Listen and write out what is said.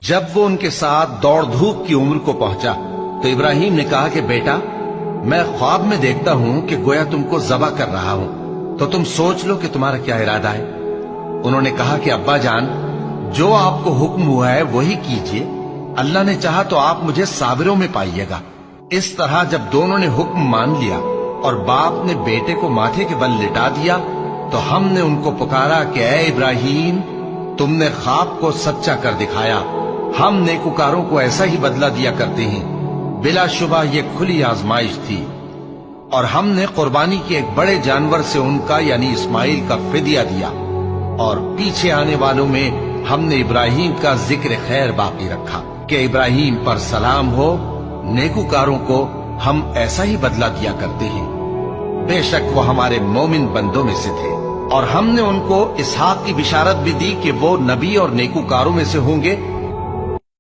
جب وہ ان کے ساتھ دوڑ دھوپ کی عمر کو پہنچا تو ابراہیم نے کہا کہ بیٹا، میں خواب میں دیکھتا ہوں کہ گویا تم کو ذبح کر رہا ہوں، تو تم سوچ لو کہ تمہارا کیا ارادہ ہے۔ انہوں نے کہا کہ ابا جان، جو آپ کو حکم ہوا ہے وہی کیجئے، اللہ نے چاہا تو آپ مجھے صابروں میں پائیے گا۔ اس طرح جب دونوں نے حکم مان لیا اور باپ نے بیٹے کو ماتھے کے بل لٹا دیا تو ہم نے ان کو پکارا کہ اے ابراہیم، تم نے خواب کو سچا کر دکھایا، ہم نیکوکاروں کو ایسا ہی بدلہ دیا کرتے ہیں۔ بلا شبہ یہ کھلی آزمائش تھی، اور ہم نے قربانی کے ایک بڑے جانور سے ان کا یعنی اسماعیل کا فدیہ دیا، اور پیچھے آنے والوں میں ہم نے ابراہیم کا ذکر خیر باقی رکھا کہ ابراہیم پر سلام ہو، نیکوکاروں کو ہم ایسا ہی بدلہ دیا کرتے ہیں۔ بے شک وہ ہمارے مومن بندوں میں سے تھے، اور ہم نے ان کو اسحاق کی بشارت بھی دی کہ وہ نبی اور نیکوکاروں میں سے ہوں گے،